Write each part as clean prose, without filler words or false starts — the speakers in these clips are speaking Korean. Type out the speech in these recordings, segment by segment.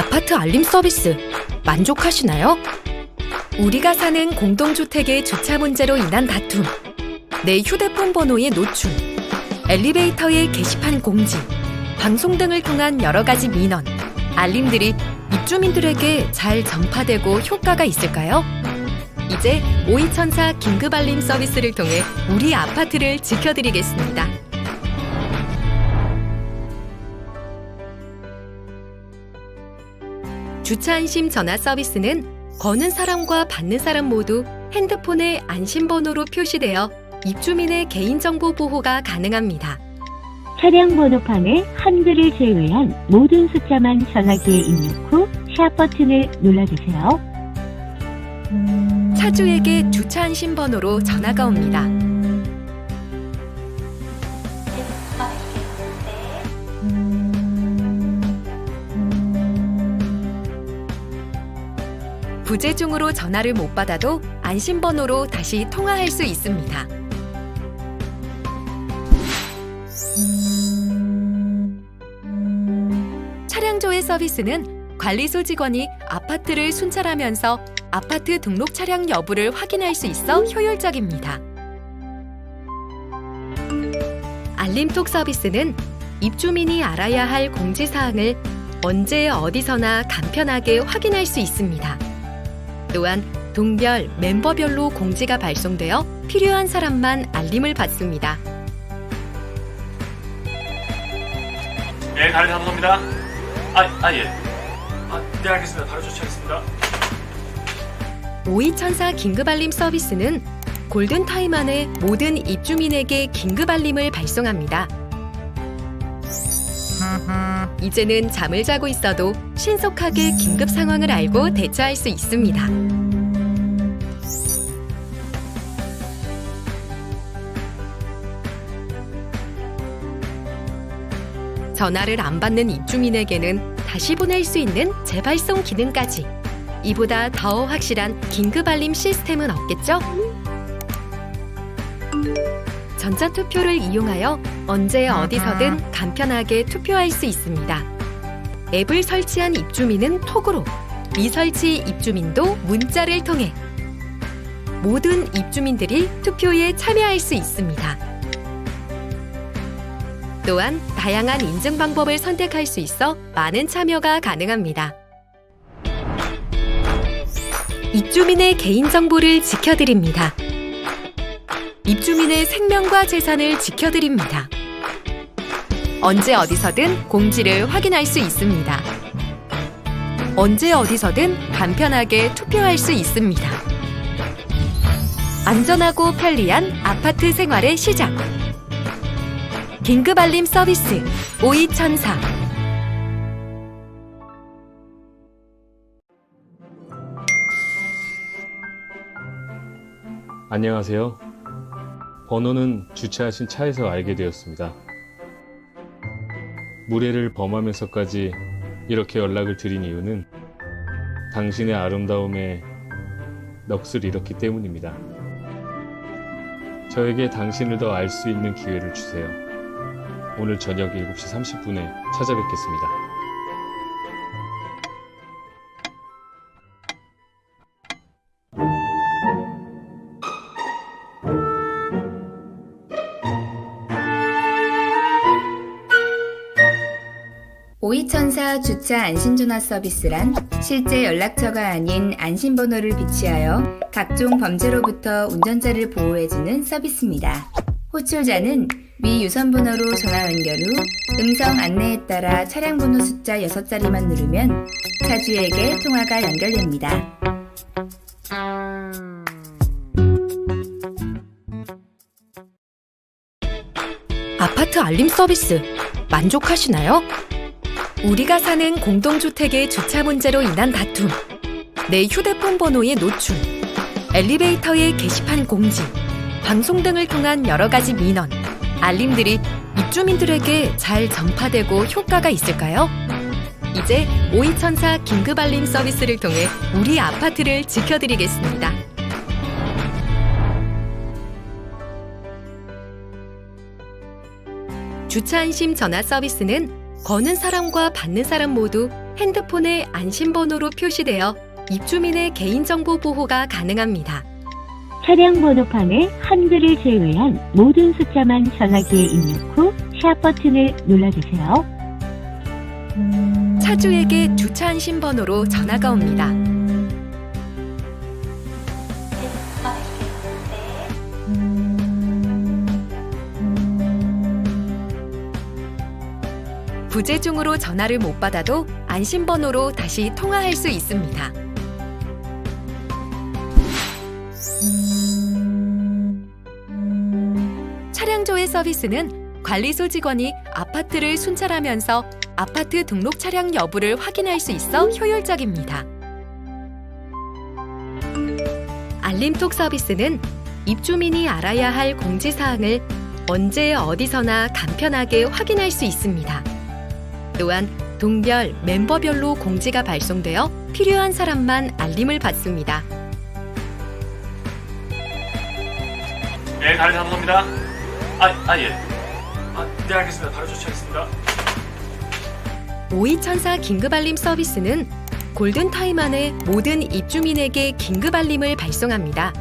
아파트 알림 서비스 만족하시나요? 우리가 사는 공동주택의 주차 문제로 인한 다툼, 내 휴대폰 번호의 노출, 엘리베이터의 게시판 공지, 방송 등을 통한 여러 가지 민원, 알림들이 입주민들에게 잘 전파되고 효과가 있을까요? 이제 오이천사 긴급알림 서비스를 통해 우리 아파트를 지켜드리겠습니다. 주차 안심 전화 서비스는 거는 사람과 받는 사람 모두 핸드폰의 안심번호로 표시되어 입주민의 개인정보 보호가 가능합니다. 차량 번호판에 한글을 제외한 모든 숫자만 전화기에 입력 후 샵 버튼을 눌러주세요. 차주에게 주차 안심 번호로 전화가 옵니다. 부재 중으로 전화를 못 받아도 안심 번호로 다시 통화할 수 있습니다. 차량조회 서비스는 관리소 직원이 아파트를 순찰하면서 아파트 등록 차량 여부를 확인할 수 있어 효율적입니다. 알림톡 서비스는 입주민이 알아야 할 공지사항을 언제 어디서나 간편하게 확인할 수 있습니다. 또한 동별, 멤버별로 공지가 발송되어 필요한 사람만 알림을 받습니다. 예, 가는 감사합니다. 예. 네, 알겠습니다. 바로 조치하겠습니다. 오이천사 긴급알림 서비스는 골든타임 안에 모든 입주민에게 긴급알림을 발송합니다. 이제는 잠을 자고 있어도 신속하게 긴급 상황을 알고 대처할 수 있습니다. 전화를 안 받는 입주민에게는 다시 보낼 수 있는 재발송 기능까지. 이보다 더 확실한 긴급알림 시스템은 없겠죠? 전자투표를 이용하여 언제 어디서든 간편하게 투표할 수 있습니다. 앱을 설치한 입주민은 톡으로, 미설치 입주민도 문자를 통해 모든 입주민들이 투표에 참여할 수 있습니다. 또한 다양한 인증 방법을 선택할 수 있어 많은 참여가 가능합니다. 입주민의 개인정보를 지켜드립니다. 입주민의 생명과 재산을 지켜드립니다. 언제 어디서든 공지를 확인할 수 있습니다. 언제 어디서든 간편하게 투표할 수 있습니다. 안전하고 편리한 아파트 생활의 시작. 긴급알림 서비스 오이천사. 안녕하세요. 번호는 주차하신 차에서 알게 되었습니다. 무례를 범하면서까지 이렇게 연락을 드린 이유는 당신의 아름다움에 넋을 잃었기 때문입니다. 저에게 당신을 더 알 수 있는 기회를 주세요. 오늘 저녁 7시 30분에 찾아뵙겠습니다. 오이천사 주차 안심전화 서비스란 실제 연락처가 아닌 안심번호를 비치하여 각종 범죄로부터 운전자를 보호해주는 서비스입니다. 호출자는 위 유선번호로 전화 연결 후 음성 안내에 따라 차량 번호 숫자 6자리만 누르면 차주에게 통화가 연결됩니다. 아파트 알림 서비스 만족하시나요? 우리가 사는 공동주택의 주차 문제로 인한 다툼, 내 휴대폰 번호의 노출, 엘리베이터의 게시판 공지, 방송 등을 통한 여러 가지 민원, 알림들이 입주민들에게 잘 전파되고 효과가 있을까요? 이제 오이천사 긴급알림 서비스를 통해 우리 아파트를 지켜드리겠습니다. 주차 안심 전화 서비스는 거는 사람과 받는 사람 모두 핸드폰의 안심번호로 표시되어 입주민의 개인정보 보호가 가능합니다. 차량 번호판에 한글을 제외한 모든 숫자만 전화기에 입력 후 샵 버튼을 눌러주세요. 차주에게 주차 안심번호로 전화가 옵니다. 부재 중으로 전화를 못 받아도 안심번호로 다시 통화할 수 있습니다. 차량조회 서비스는 관리소 직원이 아파트를 순찰하면서 아파트 등록 차량 여부를 확인할 수 있어 효율적입니다. 알림톡 서비스는 입주민이 알아야 할 공지사항을 언제 어디서나 간편하게 확인할 수 있습니다. 또한 동별, 멤버별로 공지가 발송되어 필요한 사람만 알림을 받습니다. 네, 가을이 사무소입니다. 예. 네, 알겠습니다. 바로 조치하겠습니다. 오이천사 긴급알림 서비스는 골든타임 안에 모든 입주민에게 긴급알림을 발송합니다.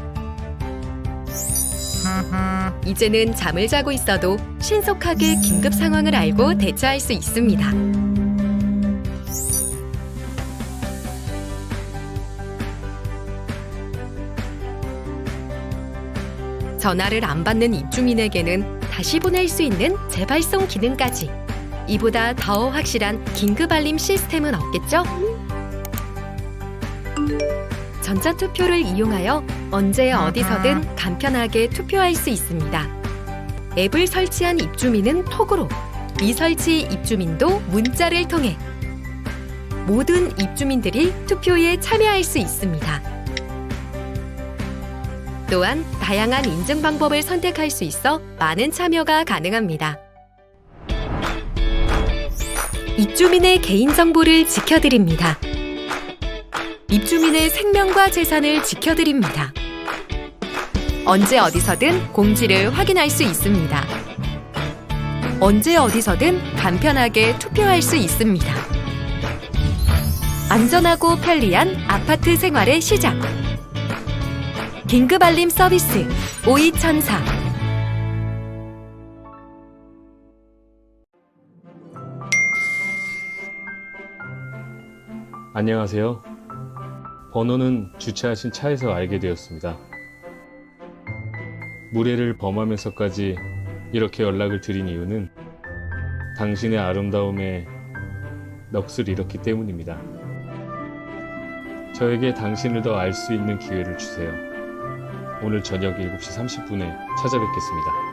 이제는 잠을 자고 있어도 신속하게 긴급 상황을 알고 대처할 수 있습니다. 전화를 안 받는 입주민에게는 다시 보낼 수 있는 재발송 기능까지. 이보다 더 확실한 긴급알림 시스템은 없겠죠? 전자투표를 이용하여 언제 어디서든 간편하게 투표할 수 있습니다. 앱을 설치한 입주민은 톡으로, 미설치 입주민도 문자를 통해 모든 입주민들이 투표에 참여할 수 있습니다. 또한 다양한 인증 방법을 선택할 수 있어 많은 참여가 가능합니다. 입주민의 개인정보를 지켜드립니다. 입주민의 생명과 재산을 지켜드립니다. 언제 어디서든 공지를 확인할 수 있습니다. 언제 어디서든 간편하게 투표할 수 있습니다. 안전하고 편리한 아파트 생활의 시작. 긴급알림 서비스 오이천사. 안녕하세요. 번호는 주차하신 차에서 알게 되었습니다. 무례를 범하면서까지 이렇게 연락을 드린 이유는 당신의 아름다움에 넋을 잃었기 때문입니다. 저에게 당신을 더 알 수 있는 기회를 주세요. 오늘 저녁 7시 30분에 찾아뵙겠습니다.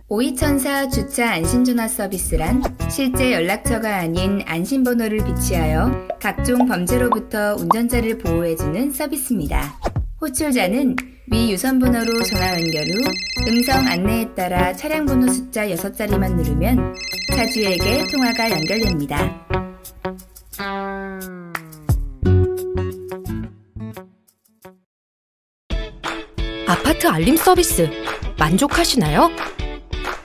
오이천사 주차 안심전화 서비스란 실제 연락처가 아닌 안심번호를 비치하여 각종 범죄로부터 운전자를 보호해주는 서비스입니다. 호출자는 위 유선번호로 전화 연결 후 음성 안내에 따라 차량 번호 숫자 6자리만 누르면 차주에게 통화가 연결됩니다. 아파트 알림 서비스 만족하시나요?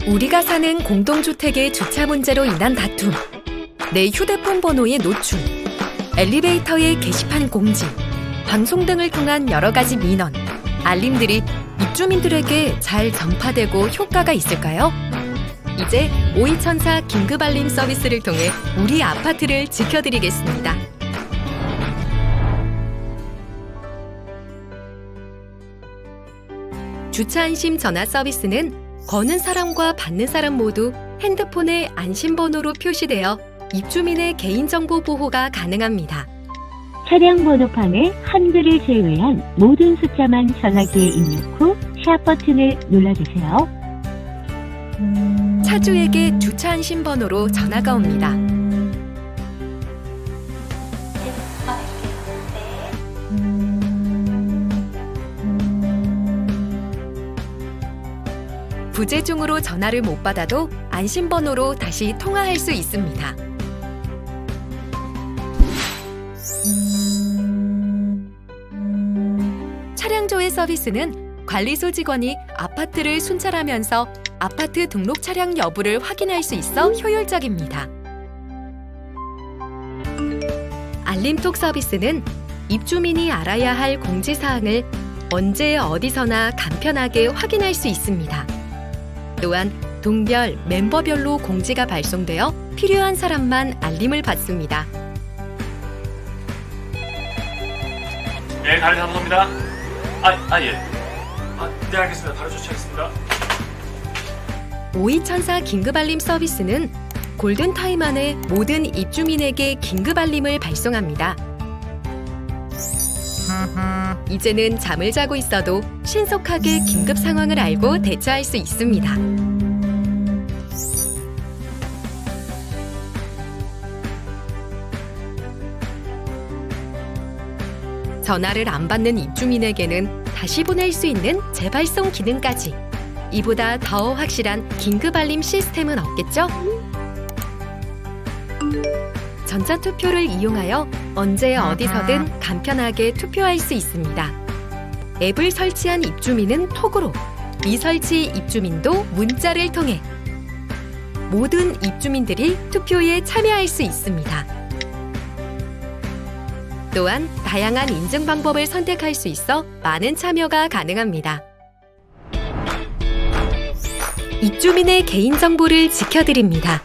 우리가 사는 공동주택의 주차 문제로 인한 다툼, 내 휴대폰 번호의 노출, 엘리베이터의 게시판 공지, 방송 등을 통한 여러 가지 민원, 알림들이 입주민들에게 잘 전파되고 효과가 있을까요? 이제 오이천사 긴급알림 서비스를 통해 우리 아파트를 지켜드리겠습니다. 주차 안심 전화 서비스는 거는 사람과 받는 사람 모두 핸드폰의 안심번호로 표시되어 입주민의 개인정보 보호가 가능합니다. 차량 번호판에 한글을 제외한 모든 숫자만 전화기에 입력 후 샵 버튼을 눌러주세요. 차주에게 주차 안심번호로 전화가 옵니다. 부재 중으로 전화를 못 받아도 안심번호로 다시 통화할 수 있습니다. 차량조회 서비스는 관리소 직원이 아파트를 순찰하면서 아파트 등록 차량 여부를 확인할 수 있어 효율적입니다. 알림톡 서비스는 입주민이 알아야 할 공지사항을 언제 어디서나 간편하게 확인할 수 있습니다. 또한 동별, 멤버별로 공지가 발송되어 필요한 사람만 알림을 받습니다. 네, 다리 감사합니다. 예. 네, 알겠습니다. 바로 조치하겠습니다. 오이천사 긴급알림 서비스는 골든타임 안에 모든 입주민에게 긴급알림을 발송합니다. 이제는 잠을 자고 있어도 신속하게 긴급 상황을 알고 대처할 수 있습니다. 전화를 안 받는 입주민에게는 다시 보낼 수 있는 재발송 기능까지. 이보다 더 확실한 긴급알림 시스템은 없겠죠? 전자투표를 이용하여 언제 어디서든 간편하게 투표할 수 있습니다. 앱을 설치한 입주민은 톡으로, 미설치 입주민도 문자를 통해 모든 입주민들이 투표에 참여할 수 있습니다. 또한 다양한 인증 방법을 선택할 수 있어 많은 참여가 가능합니다. 입주민의 개인정보를 지켜드립니다.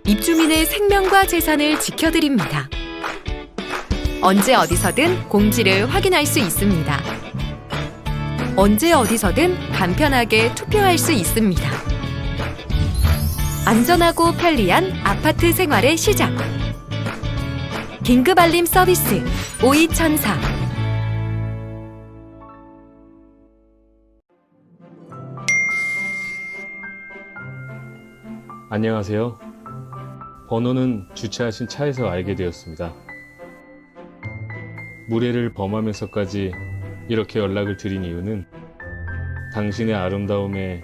입주민의 생명과 재산을 지켜드립니다. 언제 어디서든 공지를 확인할 수 있습니다. 언제 어디서든 간편하게 투표할 수 있습니다. 안전하고 편리한 아파트 생활의 시작. 긴급알림 서비스 오이천사. 안녕하세요. 번호는 주차하신 차에서 알게 되었습니다. 무례를 범하면서까지 이렇게 연락을 드린 이유는 당신의 아름다움에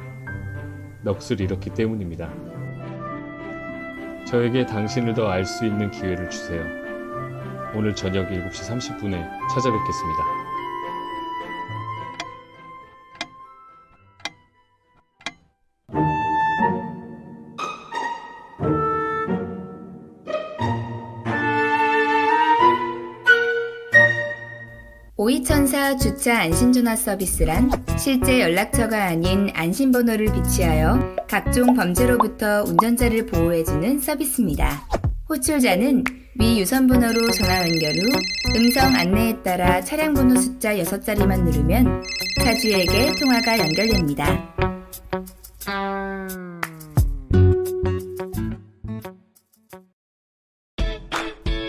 넋을 잃었기 때문입니다. 저에게 당신을 더 알 수 있는 기회를 주세요. 오늘 저녁 7시 30분에 찾아뵙겠습니다. 오이천사 주차 안심전화 서비스란 실제 연락처가 아닌 안심번호를 비치하여 각종 범죄로부터 운전자를 보호해주는 서비스입니다. 호출자는 위 유선번호로 전화 연결 후 음성 안내에 따라 차량 번호 숫자 6자리만 누르면 차주에게 통화가 연결됩니다.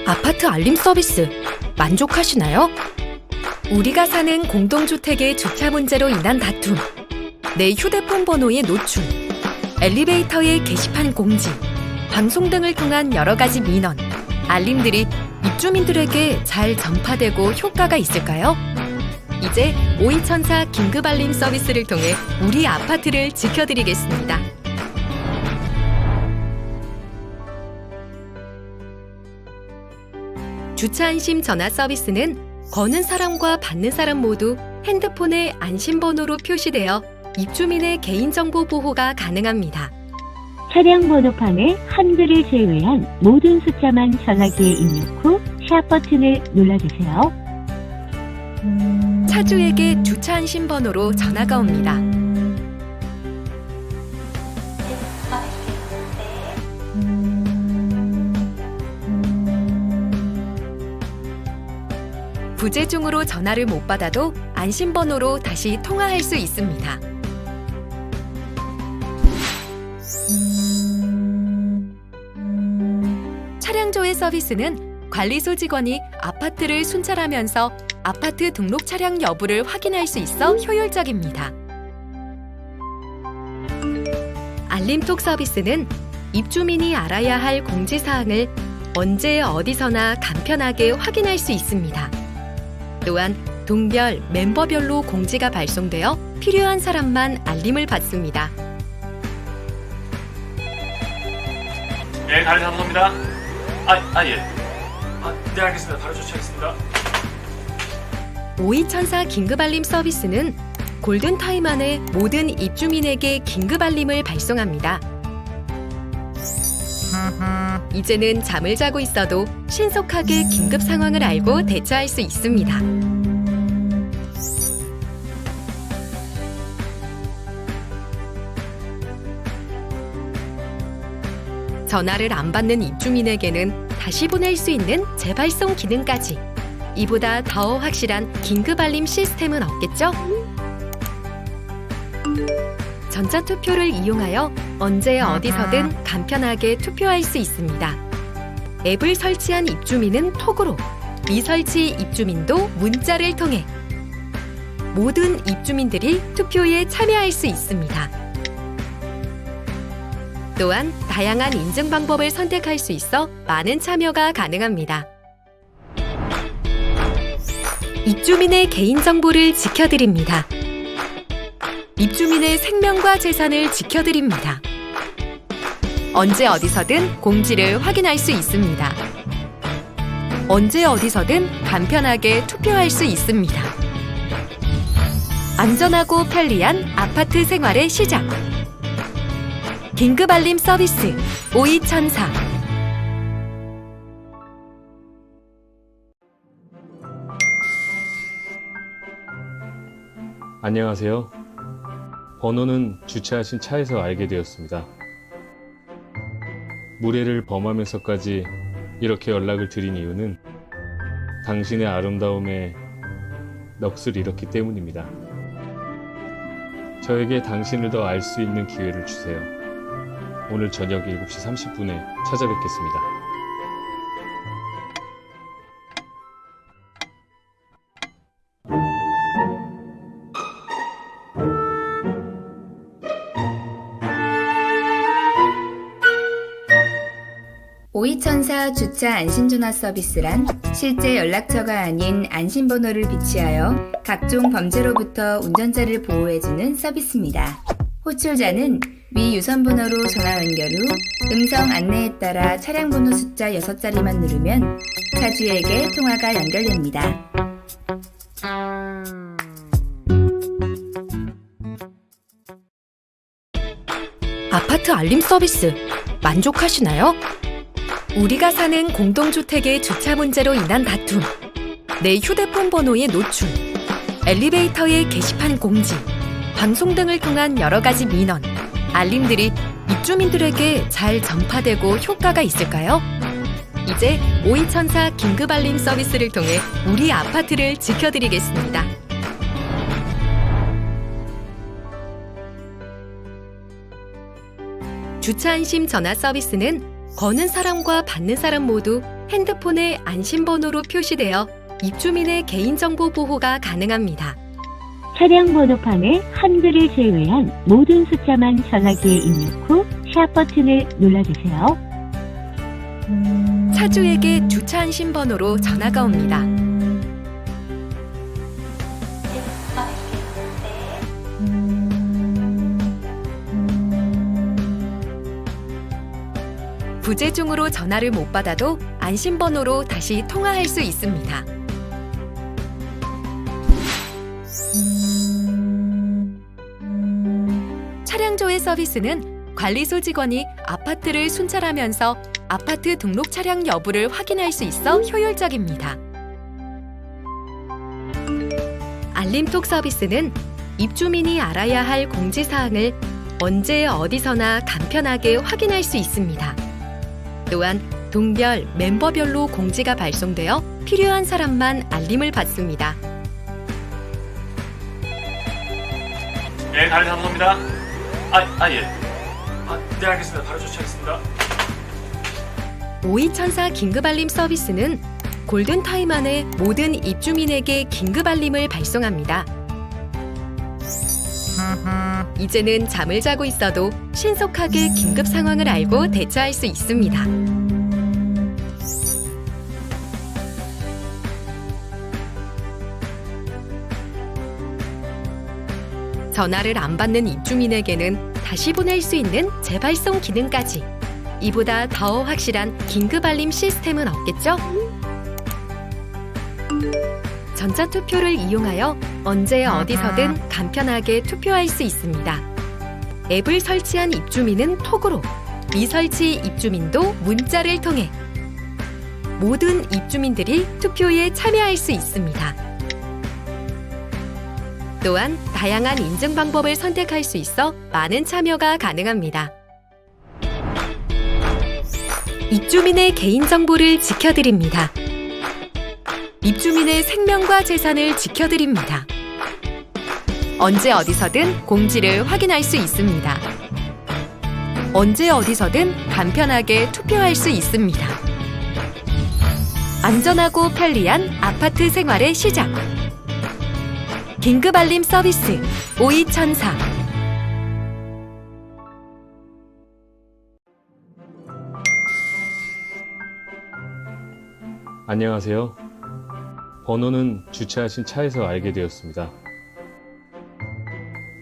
아파트 알림 서비스 만족하시나요? 우리가 사는 공동주택의 주차 문제로 인한 다툼, 내 휴대폰 번호의 노출, 엘리베이터의 게시판 공지, 방송 등을 통한 여러 가지 민원, 알림들이 입주민들에게 잘 전파되고 효과가 있을까요? 이제 오이천사 긴급알림 서비스를 통해 우리 아파트를 지켜드리겠습니다. 주차 안심 전화 서비스는 거는 사람과 받는 사람 모두 핸드폰의 안심번호로 표시되어 입주민의 개인정보 보호가 가능합니다. 차량 번호판에 한글을 제외한 모든 숫자만 전화기에 입력 후 샵 버튼을 눌러주세요. 차주에게 주차 안심번호로 전화가 옵니다. 부재 중으로 전화를 못 받아도 안심번호로 다시 통화할 수 있습니다. 차량조회 서비스는 관리소 직원이 아파트를 순찰하면서 아파트 등록 차량 여부를 확인할 수 있어 효율적입니다. 알림톡 서비스는 입주민이 알아야 할 공지사항을 언제 어디서나 간편하게 확인할 수 있습니다. 또한 동별, 멤버별로 공지가 발송되어 필요한 사람만 알림을 받습니다. 네, 다리 감사합니다. 예. 네, 알겠습니다. 바로 조치하겠습니다. 오이천사 긴급알림 서비스는 골든타임 안에 모든 입주민에게 긴급알림을 발송합니다. 이제는 잠을 자고 있어도 신속하게 긴급 상황을 알고 대처할 수 있습니다. 전화를 안 받는 입주민에게는 다시 보낼 수 있는 재발송 기능까지. 이보다 더 확실한 긴급알림 시스템은 없겠죠? 전자투표를 이용하여 언제 어디서든 간편하게 투표할 수 있습니다. 앱을 설치한 입주민은 톡으로, 미설치 입주민도 문자를 통해 모든 입주민들이 투표에 참여할 수 있습니다. 또한 다양한 인증 방법을 선택할 수 있어 많은 참여가 가능합니다. 입주민의 개인정보를 지켜드립니다. 입주민의 생명과 재산을 지켜드립니다. 언제 어디서든 공지를 확인할 수 있습니다. 언제 어디서든 간편하게 투표할 수 있습니다. 안전하고 편리한 아파트 생활의 시작. 긴급알림 서비스 오이천사. 안녕하세요. 번호는 주차하신 차에서 알게 되었습니다. 무례를 범하면서까지 이렇게 연락을 드린 이유는 당신의 아름다움에 넋을 잃었기 때문입니다. 저에게 당신을 더 알 수 있는 기회를 주세요. 오늘 저녁 7시 30분에 찾아뵙겠습니다. 오이천사 주차 안심전화 서비스란 실제 연락처가 아닌 안심번호를 비치하여 각종 범죄로부터 운전자를 보호해주는 서비스입니다. 호출자는 위 유선번호로 전화 연결 후 음성 안내에 따라 차량 번호 숫자 6자리만 누르면 차주에게 통화가 연결됩니다. 아파트 알림 서비스 만족하시나요? 우리가 사는 공동주택의 주차 문제로 인한 다툼, 내 휴대폰 번호의 노출, 엘리베이터의 게시판 공지, 방송 등을 통한 여러 가지 민원, 알림들이 입주민들에게 잘 전파되고 효과가 있을까요? 이제 오이천사 긴급알림 서비스를 통해 우리 아파트를 지켜드리겠습니다. 주차 안심 전화 서비스는 거는 사람과 받는 사람 모두 핸드폰의 안심번호로 표시되어 입주민의 개인정보 보호가 가능합니다. 차량 번호판에 한글을 제외한 모든 숫자만 전화기에 입력 후 샵 버튼을 눌러주세요. 차주에게 주차 안심번호로 전화가 옵니다. 부재 중으로 전화를 못 받아도 안심번호로 다시 통화할 수 있습니다. 차량조회 서비스는 관리소 직원이 아파트를 순찰하면서 아파트 등록 차량 여부를 확인할 수 있어 효율적입니다. 알림톡 서비스는 입주민이 알아야 할 공지사항을 언제 어디서나 간편하게 확인할 수 있습니다. 또한 동별, 멤버별로 공지가 발송되어 필요한 사람만 알림을 받습니다. 예, 다른 사무소입니다. 예. 네, 알겠습니다. 바로 조치하겠습니다. 오이천사 긴급알림 서비스는 골든타임 안에 모든 입주민에게 긴급알림을 발송합니다. 이제는 잠을 자고 있어도 신속하게 긴급 상황을 알고 대처할 수 있습니다. 전화를 안 받는 입주민에게는 다시 보낼 수 있는 재발송 기능까지. 이보다 더 확실한 긴급알림 시스템은 없겠죠? 전자투표를 이용하여 언제 어디서든 간편하게 투표할 수 있습니다. 앱을 설치한 입주민은 톡으로, 미설치 입주민도 문자를 통해 모든 입주민들이 투표에 참여할 수 있습니다. 또한 다양한 인증 방법을 선택할 수 있어 많은 참여가 가능합니다. 입주민의 개인정보를 지켜드립니다. 입주민의 생명과 재산을 지켜드립니다. 언제 어디서든 공지를 확인할 수 있습니다. 언제 어디서든 간편하게 투표할 수 있습니다. 안전하고 편리한 아파트 생활의 시작. 긴급 알림 서비스 524. 안녕하세요. 번호는 주차하신 차에서 알게 되었습니다.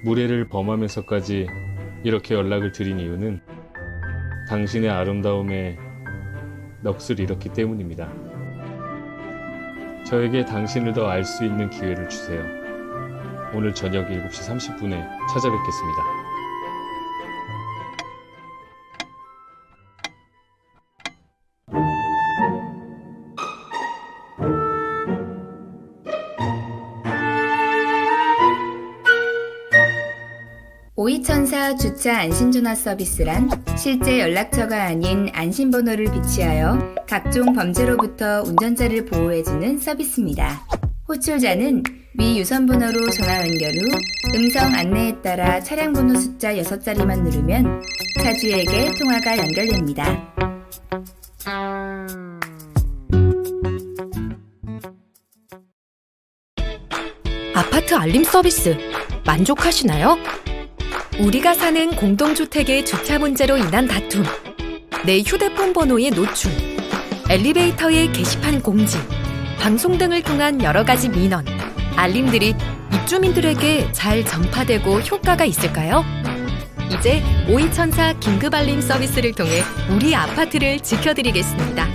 무례를 범하면서까지 이렇게 연락을 드린 이유는 당신의 아름다움에 넋을 잃었기 때문입니다. 저에게 당신을 더 알 수 있는 기회를 주세요. 오늘 저녁 7시 30분에 찾아뵙겠습니다. 오이천사 주차 안심전화 서비스란 실제 연락처가 아닌 안심번호를 비치하여 각종 범죄로부터 운전자를 보호해주는 서비스입니다. 호출자는 위 유선번호로 전화 연결 후 음성 안내에 따라 차량 번호 숫자 6자리만 누르면 차주에게 통화가 연결됩니다. 아파트 알림 서비스 만족하시나요? 우리가 사는 공동주택의 주차 문제로 인한 다툼, 내 휴대폰 번호의 노출, 엘리베이터의 게시판 공지, 방송 등을 통한 여러 가지 민원, 알림들이 입주민들에게 잘 전파되고 효과가 있을까요? 이제 오이천사 긴급알림 서비스를 통해 우리 아파트를 지켜드리겠습니다.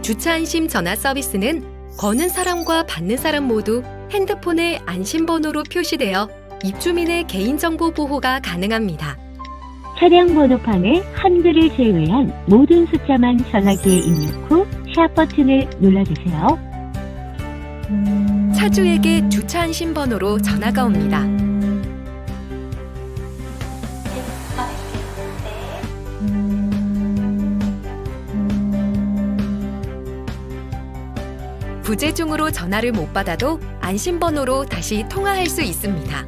주차 안심 전화 서비스는 거는 사람과 받는 사람 모두 핸드폰의 안심번호로 표시되어 입주민의 개인정보 보호가 가능합니다. 차량 번호판에 한글을 제외한 모든 숫자만 전화기에 입력 후 샵 버튼을 눌러주세요. 차주에게 주차 안심번호로 전화가 옵니다. 부재 중으로 전화를 못 받아도 안심번호로 다시 통화할 수 있습니다.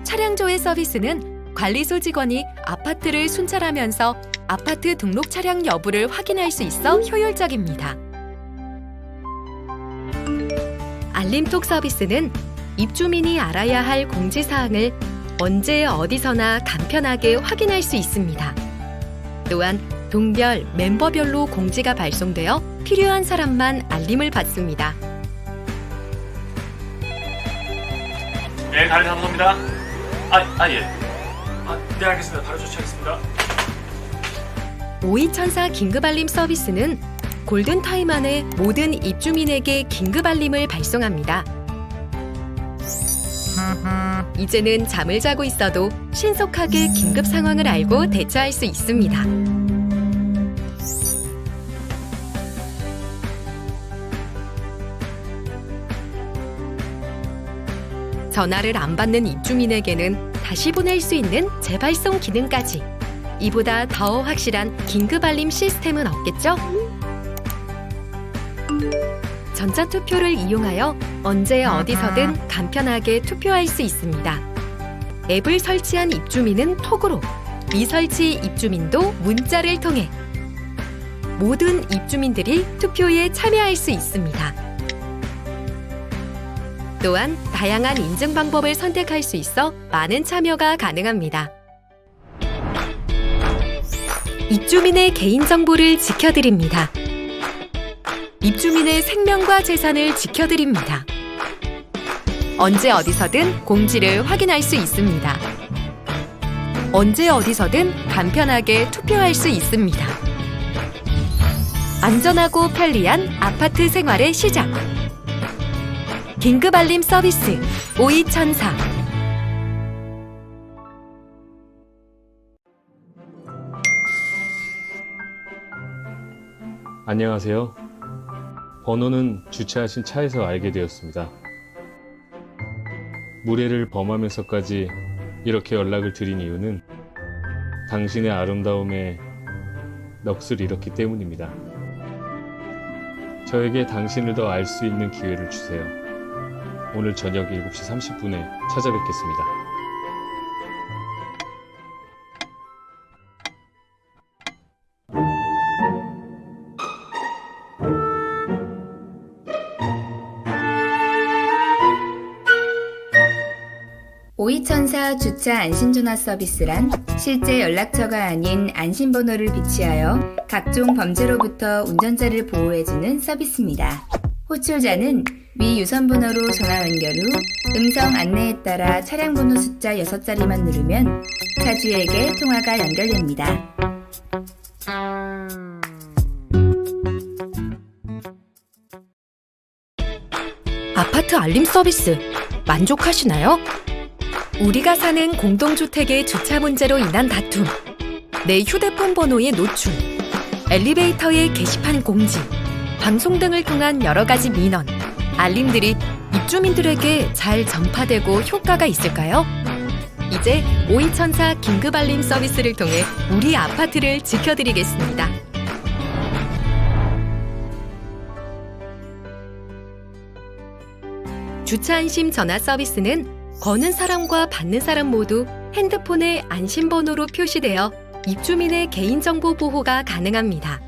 차량조회 서비스는 관리소 직원이 아파트를 순찰하면서 아파트 등록 차량 여부를 확인할 수 있어 효율적입니다. 알림톡 서비스는 입주민이 알아야 할 공지사항을 언제 어디서나 간편하게 확인할 수 있습니다. 또한 동별, 멤버별로 공지가 발송되어 필요한 사람만 알림을 받습니다. 네, 다리 감사합니다. 예. 네, 알겠습니다. 바로 조치하겠습니다. 오이천사 긴급알림 서비스는 골든타임 안에 모든 입주민에게 긴급알림을 발송합니다. 이제는 잠을 자고 있어도 신속하게 긴급 상황을 알고 대처할 수 있습니다. 전화를 안 받는 입주민에게는 다시 보낼 수 있는 재발송 기능까지. 이보다 더 확실한 긴급알림 시스템은 없겠죠? 전자투표를 이용하여 언제 어디서든 간편하게 투표할 수 있습니다. 앱을 설치한 입주민은 톡으로, 미설치 입주민도 문자를 통해 모든 입주민들이 투표에 참여할 수 있습니다. 또한 다양한 인증 방법을 선택할 수 있어 많은 참여가 가능합니다. 입주민의 개인정보를 지켜드립니다. 입주민의 생명과 재산을 지켜드립니다. 언제 어디서든 공지를 확인할 수 있습니다. 언제 어디서든 간편하게 투표할 수 있습니다. 안전하고 편리한 아파트 생활의 시작. 긴급 알림 서비스 52104. 안녕하세요. 번호는 주차하신 차에서 알게 되었습니다. 무례를 범하면서까지 이렇게 연락을 드린 이유는 당신의 아름다움에 넋을 잃었기 때문입니다. 저에게 당신을 더 알 수 있는 기회를 주세요. 오늘 저녁 7시 30분에 찾아뵙겠습니다. 오이천사 주차 안심전화 서비스란 실제 연락처가 아닌 안심번호를 비치하여 각종 범죄로부터 운전자를 보호해주는 서비스입니다. 호출자는 위 유선번호로 전화 연결 후 음성 안내에 따라 차량 번호 숫자 6자리만 누르면 차주에게 통화가 연결됩니다. 아파트 알림 서비스 만족하시나요? 우리가 사는 공동주택의 주차 문제로 인한 다툼, 내 휴대폰 번호의 노출, 엘리베이터의 게시판 공지, 방송 등을 통한 여러 가지 민원, 알림들이 입주민들에게 잘 전파되고 효과가 있을까요? 이제 오이천사 긴급알림 서비스를 통해 우리 아파트를 지켜드리겠습니다. 주차 안심 전화 서비스는 거는 사람과 받는 사람 모두 핸드폰에 안심번호로 표시되어 입주민의 개인정보 보호가 가능합니다.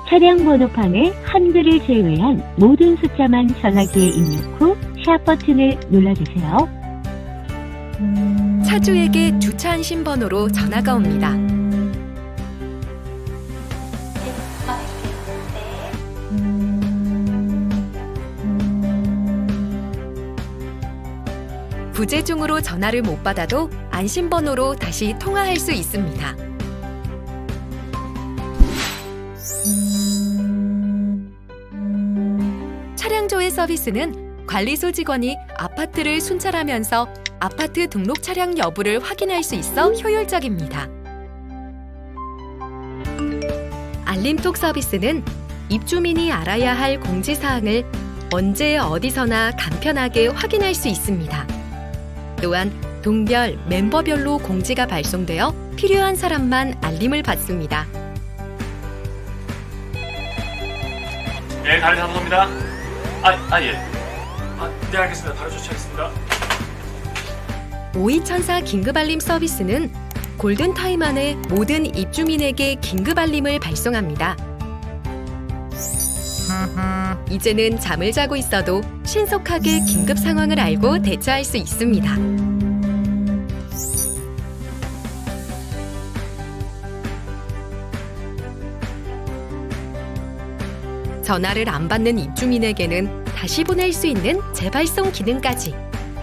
차량 번호판에 한글을 제외한 모든 숫자만 전화기에 입력 후 샵 버튼을 눌러주세요. 차주에게 주차 안심번호로 전화가 옵니다. 부재 중으로 전화를 못 받아도 안심번호로 다시 통화할 수 있습니다. 차량조회 서비스는 관리소 직원이 아파트를 순찰하면서 아파트 등록 차량 여부를 확인할 수 있어 효율적입니다. 알림톡 서비스는 입주민이 알아야 할 공지사항을 언제 어디서나 간편하게 확인할 수 있습니다. 또한 동별, 멤버별로 공지가 발송되어 필요한 사람만 알림을 받습니다. 네, 다리 감사합니다. 예. 네, 알겠습니다. 바로 조치하겠습니다. 오이천사 긴급알림 서비스는 골든타임 안에 모든 입주민에게 긴급알림을 발송합니다. 이제는 잠을 자고 있어도 신속하게 긴급 상황을 알고 대처할 수 있습니다. 전화를 안 받는 입주민에게는 다시 보낼 수 있는 재발송 기능까지.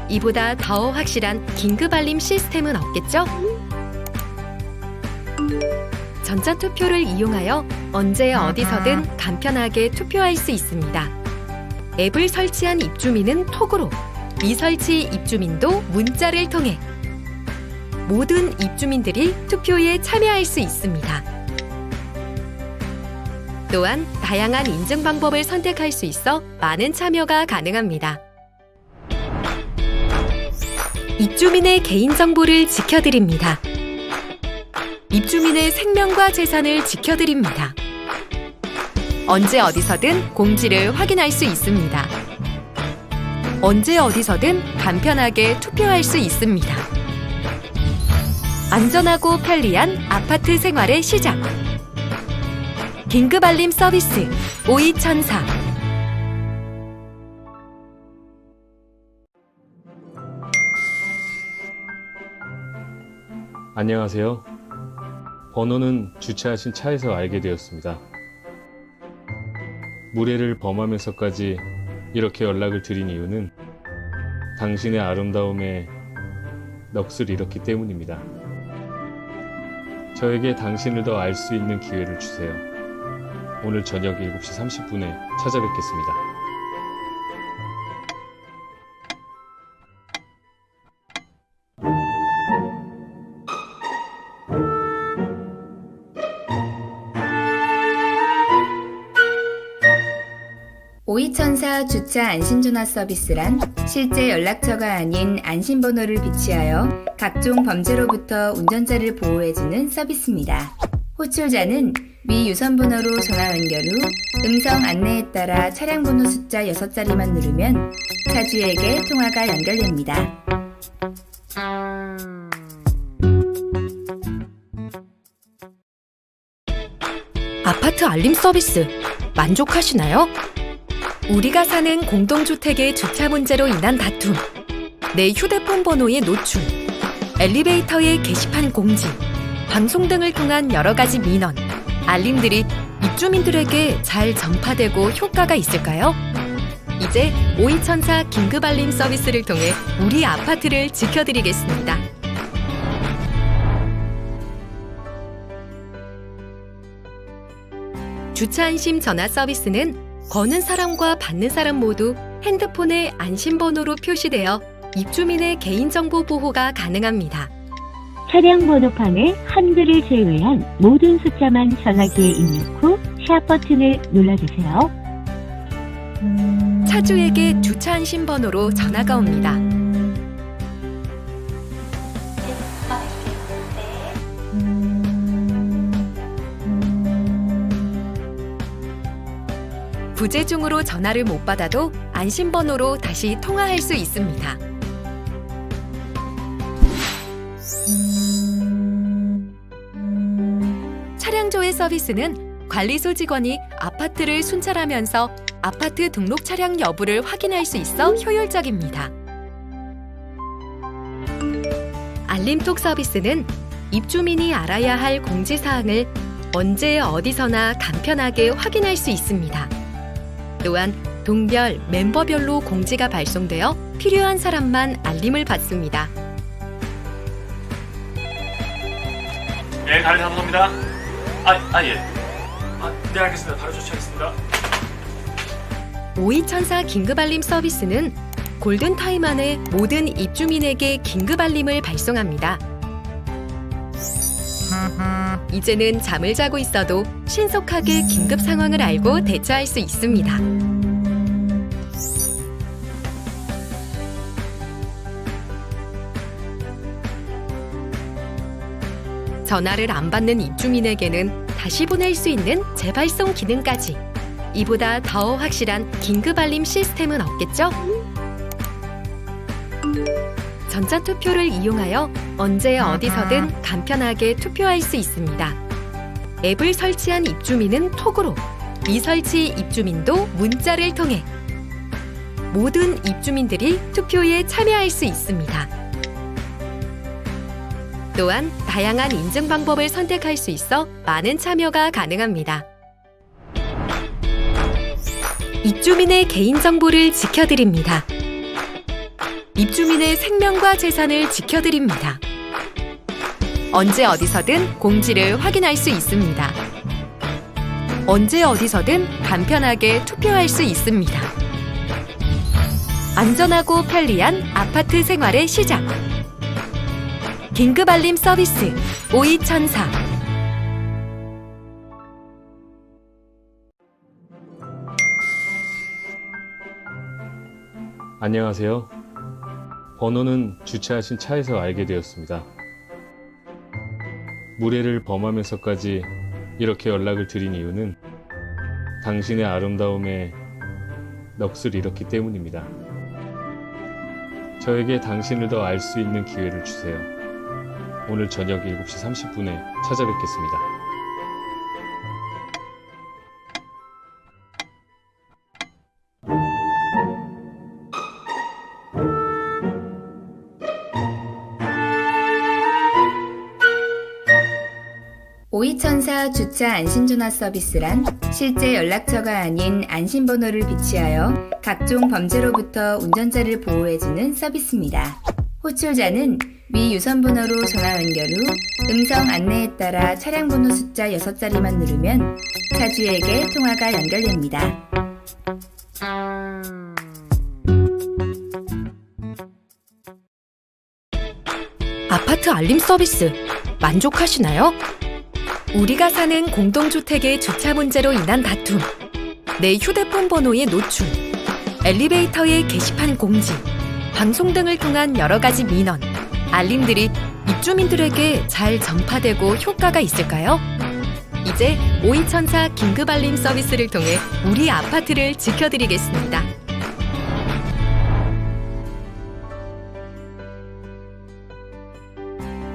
이보다 더 확실한 긴급알림 시스템은 없겠죠? 전자투표를 이용하여 언제 어디서든 간편하게 투표할 수 있습니다. 앱을 설치한 입주민은 톡으로, 미설치 입주민도 문자를 통해 모든 입주민들이 투표에 참여할 수 있습니다. 또한 다양한 인증 방법을 선택할 수 있어 많은 참여가 가능합니다. 입주민의 개인정보를 지켜드립니다. 입주민의 생명과 재산을 지켜드립니다. 언제 어디서든 공지를 확인할 수 있습니다. 언제 어디서든 간편하게 투표할 수 있습니다. 안전하고 편리한 아파트 생활의 시작. 긴급알림 서비스 52104. 안녕하세요. 번호는 주차하신 차에서 알게 되었습니다. 무례를 범하면서까지 이렇게 연락을 드린 이유는 당신의 아름다움에 넋을 잃었기 때문입니다. 저에게 당신을 더 알 수 있는 기회를 주세요. 오늘 저녁 7시 30분에 찾아뵙겠습니다. 오이천사 주차 안심전화 서비스란 실제 연락처가 아닌 안심번호를 비치하여 각종 범죄로부터 운전자를 보호해주는 서비스입니다. 호출자는 위 유선번호로 전화 연결 후 음성 안내에 따라 차량 번호 숫자 6자리만 누르면 차주에게 통화가 연결됩니다. 아파트 알림 서비스 만족하시나요? 우리가 사는 공동주택의 주차 문제로 인한 다툼, 내 휴대폰 번호의 노출, 엘리베이터의 게시판 공지, 방송 등을 통한 여러 가지 민원, 알림들이 입주민들에게 잘 전파되고 효과가 있을까요? 이제 오이천사 긴급알림 서비스를 통해 우리 아파트를 지켜드리겠습니다. 주차 안심 전화 서비스는 거는 사람과 받는 사람 모두 핸드폰에 안심번호로 표시되어 입주민의 개인정보 보호가 가능합니다. 차량 번호판에 한글을 제외한 모든 숫자만 전화기에 입력 후 샵 버튼을 눌러주세요. 차주에게 주차 안심번호로 전화가 옵니다. 부재 중으로 전화를 못 받아도 안심번호로 다시 통화할 수 있습니다. 차량조회 서비스는 관리소 직원이 아파트를 순찰하면서 아파트 등록 차량 여부를 확인할 수 있어 효율적입니다. 알림톡 서비스는 입주민이 알아야 할 공지사항을 언제 어디서나 간편하게 확인할 수 있습니다. 또한 동별, 멤버별로 공지가 발송되어 필요한 사람만 알림을 받습니다. 예, 가이드 감사합니다. 예. 네, 알겠습니다. 바로 조치하겠습니다. 오이천사 긴급알림 서비스는 골든타임 안에 모든 입주민에게 긴급알림을 발송합니다. 이제는 잠을 자고 있어도 신속하게 긴급 상황을 알고 대처할 수 있습니다. 전화를 안 받는 입주민에게는 다시 보낼 수 있는 재발송 기능까지. 이보다 더 확실한 긴급알림 시스템은 없겠죠? 전자투표를 이용하여 언제 어디서든 간편하게 투표할 수 있습니다. 앱을 설치한 입주민은 톡으로, 미설치 입주민도 문자를 통해 모든 입주민들이 투표에 참여할 수 있습니다. 또한 다양한 인증 방법을 선택할 수 있어 많은 참여가 가능합니다. 입주민의 개인정보를 지켜드립니다. 입주민의 생명과 재산을 지켜드립니다. 언제 어디서든 공지를 확인할 수 있습니다. 언제 어디서든 간편하게 투표할 수 있습니다. 안전하고 편리한 아파트 생활의 시작. 긴급알림 서비스 오이천사. 안녕하세요. 번호는 주차하신 차에서 알게 되었습니다. 무례를 범하면서까지 이렇게 연락을 드린 이유는 당신의 아름다움에 넋을 잃었기 때문입니다. 저에게 당신을 더 알 수 있는 기회를 주세요. 오늘 저녁 7시 30분에 찾아뵙겠습니다. 오이천사 주차 안심전화 서비스란 실제 연락처가 아닌 안심번호를 비치하여 각종 범죄로부터 운전자를 보호해주는 서비스입니다. 호출자는 위 유선번호로 전화 연결 후 음성 안내에 따라 차량 번호 숫자 6자리만 누르면 차주에게 통화가 연결됩니다. 아파트 알림 서비스 만족하시나요? 우리가 사는 공동주택의 주차 문제로 인한 다툼, 내 휴대폰 번호의 노출, 엘리베이터의 게시판 공지, 방송 등을 통한 여러 가지 민원, 알림들이 입주민들에게 잘 전파되고 효과가 있을까요? 이제 오이천사 긴급알림 서비스를 통해 우리 아파트를 지켜드리겠습니다.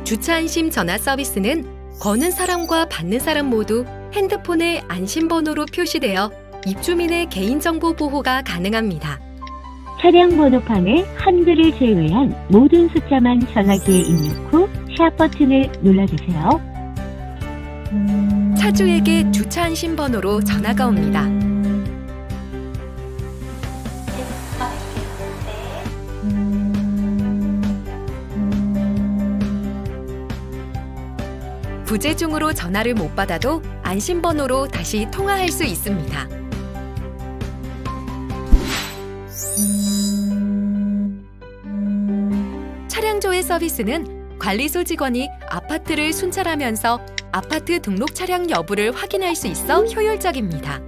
주차 안심 전화 서비스는 거는 사람과 받는 사람 모두 핸드폰의 안심번호로 표시되어 입주민의 개인정보 보호가 가능합니다. 차량 번호판에 한글을 제외한 모든 숫자만 전화기에 입력 후 샵 버튼을 눌러주세요. 차주에게 주차 안심번호로 전화가 옵니다. 부재 중으로 전화를 못 받아도 안심번호로 다시 통화할 수 있습니다. 차량조회 서비스는 관리소 직원이 아파트를 순찰하면서 아파트 등록 차량 여부를 확인할 수 있어 효율적입니다.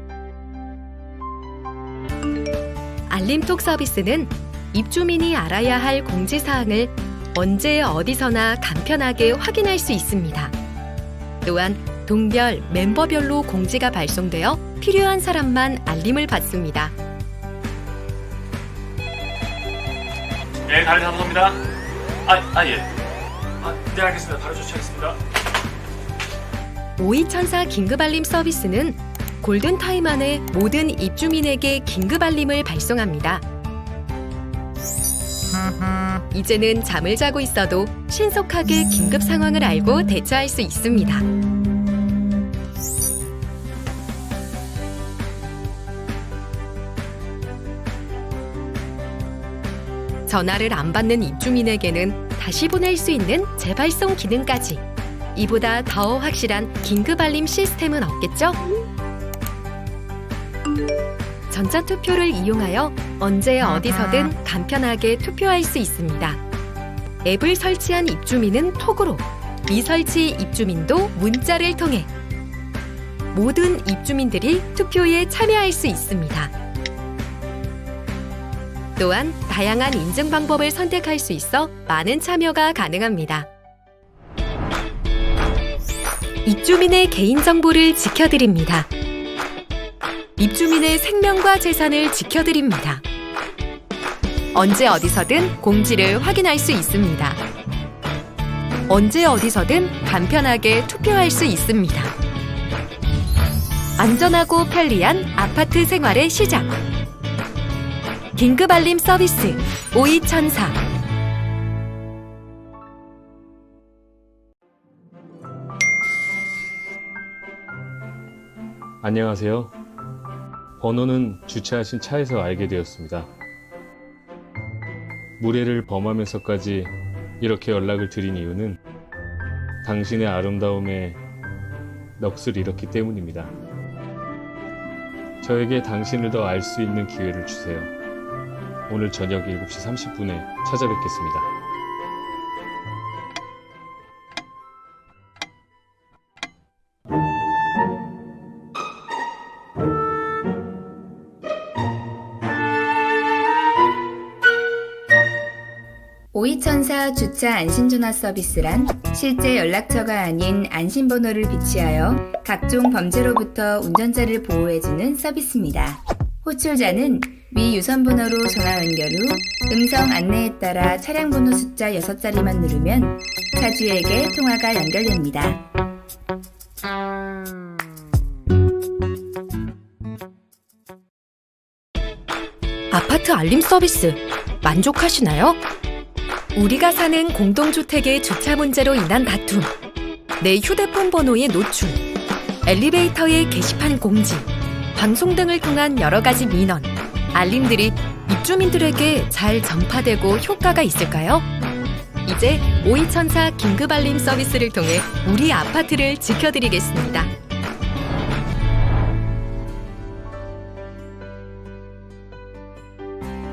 알림톡 서비스는 입주민이 알아야 할 공지사항을 언제 어디서나 간편하게 확인할 수 있습니다. 또한 동별, 멤버별로 공지가 발송되어 필요한 사람만 알림을 받습니다. 네, 다리 감사합니다. 예. 네, 알겠습니다. 바로 조치하겠습니다. 오이천사 긴급알림 서비스는 골든타임 안에 모든 입주민에게 긴급알림을 발송합니다. 이제는 잠을 자고 있어도 신속하게 긴급 상황을 알고 대처할 수 있습니다. 전화를 안 받는 입주민에게는 다시 보낼 수 있는 재발송 기능까지. 이보다 더 확실한 긴급알림 시스템은 없겠죠? 전자투표를 이용하여 언제 어디서든 간편하게 투표할 수 있습니다. 앱을 설치한 입주민은 톡으로, 미설치 입주민도 문자를 통해 모든 입주민들이 투표에 참여할 수 있습니다. 또한 다양한 인증 방법을 선택할 수 있어 많은 참여가 가능합니다. 입주민의 개인정보를 지켜드립니다. 입주민의 생명과 재산을 지켜드립니다. 언제 어디서든 공지를 확인할 수 있습니다. 언제 어디서든 간편하게 투표할 수 있습니다. 안전하고 편리한 아파트 생활의 시작. 긴급알림 서비스 오이천사. 안녕하세요. 번호는 주차하신 차에서 알게 되었습니다. 무례를 범하면서까지 이렇게 연락을 드린 이유는 당신의 아름다움에 넋을 잃었기 때문입니다. 저에게 당신을 더 알 수 있는 기회를 주세요. 오늘 저녁 7시 30분에 찾아뵙겠습니다. 오이천사 주차 안심전화 서비스란 실제 연락처가 아닌 안심번호를 비치하여 각종 범죄로부터 운전자를 보호해주는 서비스입니다. 호출자는 위 유선번호로 전화 연결 후 음성 안내에 따라 차량 번호 숫자 6자리만 누르면 차주에게 통화가 연결됩니다. 아파트 알림 서비스 만족하시나요? 우리가 사는 공동주택의 주차 문제로 인한 다툼, 내 휴대폰 번호의 노출, 엘리베이터의 게시판 공지, 방송 등을 통한 여러 가지 민원, 알림들이 입주민들에게 잘 전파되고 효과가 있을까요? 이제 오이천사 긴급알림 서비스를 통해 우리 아파트를 지켜드리겠습니다.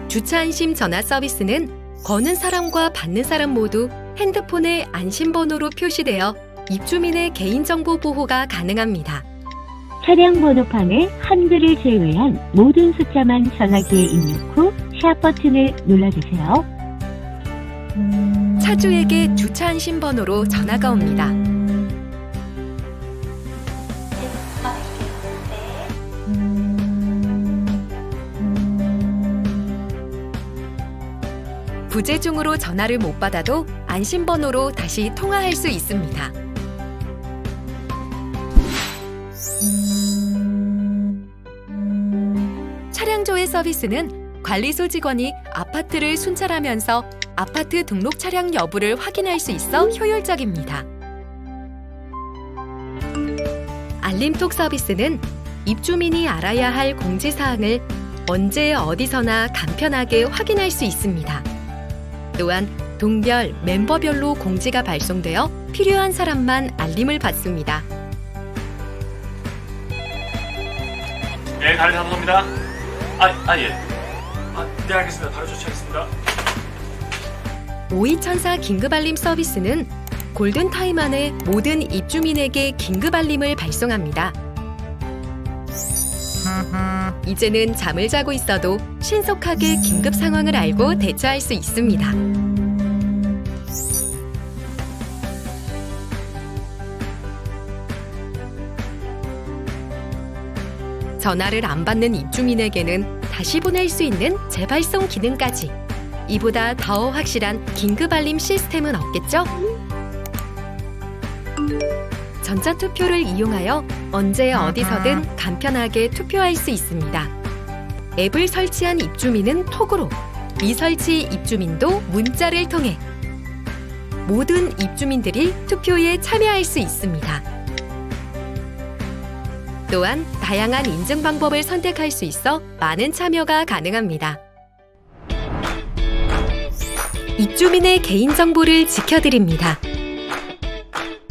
주차 안심 전화 서비스는 거는 사람과 받는 사람 모두 핸드폰의 안심번호로 표시되어 입주민의 개인정보 보호가 가능합니다. 차량 번호판에 한글을 제외한 모든 숫자만 전화기에 입력 후 샵 버튼을 눌러주세요. 차주에게 주차 안심 번호로 전화가 옵니다. 부재 중으로 전화를 못 받아도 안심 번호로 다시 통화할 수 있습니다. 차량조회 서비스는 관리소 직원이 아파트를 순찰하면서 아파트 등록 차량 여부를 확인할 수 있어 효율적입니다. 알림톡 서비스는 입주민이 알아야 할 공지사항을 언제 어디서나 간편하게 확인할 수 있습니다. 또한 동별, 멤버별로 공지가 발송되어 필요한 사람만 알림을 받습니다. 예, 관리 사무소입니다. 예. 네, 알겠습니다. 바로 조치하겠습니다. 오이천사 긴급알림 서비스는 골든타임 안에 모든 입주민에게 긴급알림을 발송합니다. 이제는 잠을 자고 있어도 신속하게 긴급 상황을 알고 대처할 수 있습니다. 전화를 안 받는 입주민에게는 다시 보낼 수 있는 재발송 기능까지. 이보다 더 확실한 긴급알림 시스템은 없겠죠? 전자투표를 이용하여 언제 어디서든 간편하게 투표할 수 있습니다. 앱을 설치한 입주민은 톡으로, 미설치 입주민도 문자를 통해 모든 입주민들이 투표에 참여할 수 있습니다. 또한 다양한 인증 방법을 선택할 수 있어 많은 참여가 가능합니다. 입주민의 개인정보를 지켜드립니다.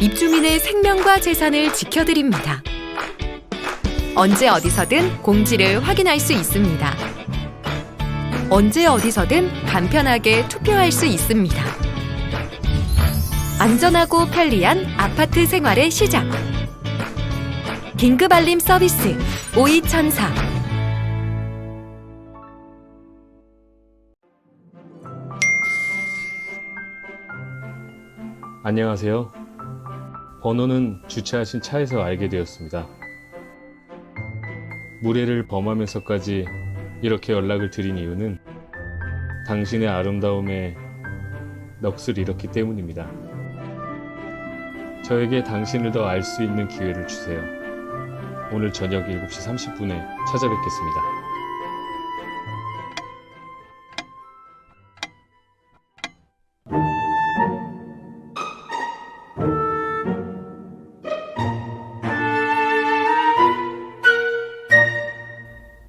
입주민의 생명과 재산을 지켜드립니다. 언제 어디서든 공지를 확인할 수 있습니다. 언제 어디서든 간편하게 투표할 수 있습니다. 안전하고 편리한 아파트 생활의 시작. 긴급알림 서비스 오이천사. 안녕하세요. 번호는 주차하신 차에서 알게 되었습니다. 무례를 범하면서까지 이렇게 연락을 드린 이유는 당신의 아름다움에 넋을 잃었기 때문입니다. 저에게 당신을 더 알 수 있는 기회를 주세요. 오늘 저녁 7시 30분에 찾아뵙겠습니다.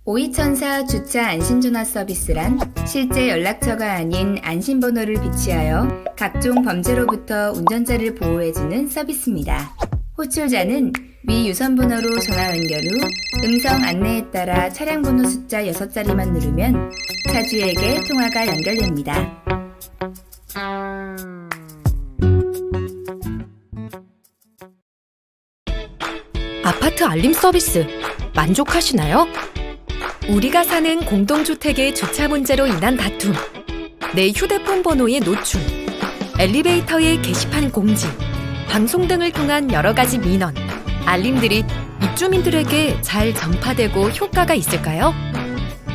오이천사 주차 안심전화 서비스란 실제 연락처가 아닌 안심번호를 비치하여 각종 범죄로부터 운전자를 보호해주는 서비스입니다. 호출자는 위 유선번호로 전화 연결 후 음성 안내에 따라 차량 번호 숫자 6자리만 누르면 차주에게 통화가 연결됩니다. 아파트 알림 서비스 만족하시나요? 우리가 사는 공동주택의 주차 문제로 인한 다툼, 내 휴대폰 번호의 노출, 엘리베이터의 게시판 공지, 방송 등을 통한 여러 가지 민원, 알림들이 입주민들에게 잘 전파되고 효과가 있을까요?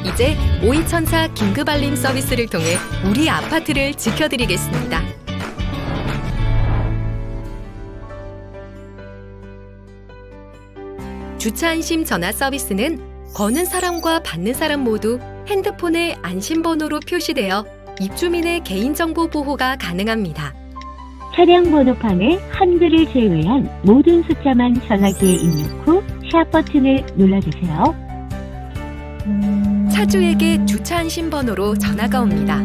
이제 오이천사 긴급알림 서비스를 통해 우리 아파트를 지켜드리겠습니다. 주차 안심 전화 서비스는 거는 사람과 받는 사람 모두 핸드폰의 안심번호로 표시되어 입주민의 개인정보 보호가 가능합니다. 차량 번호판에 한글을 제외한 모든 숫자만 전화기에 입력 후 샵 버튼을 눌러주세요. 차주에게 주차 안심 번호로 전화가 옵니다.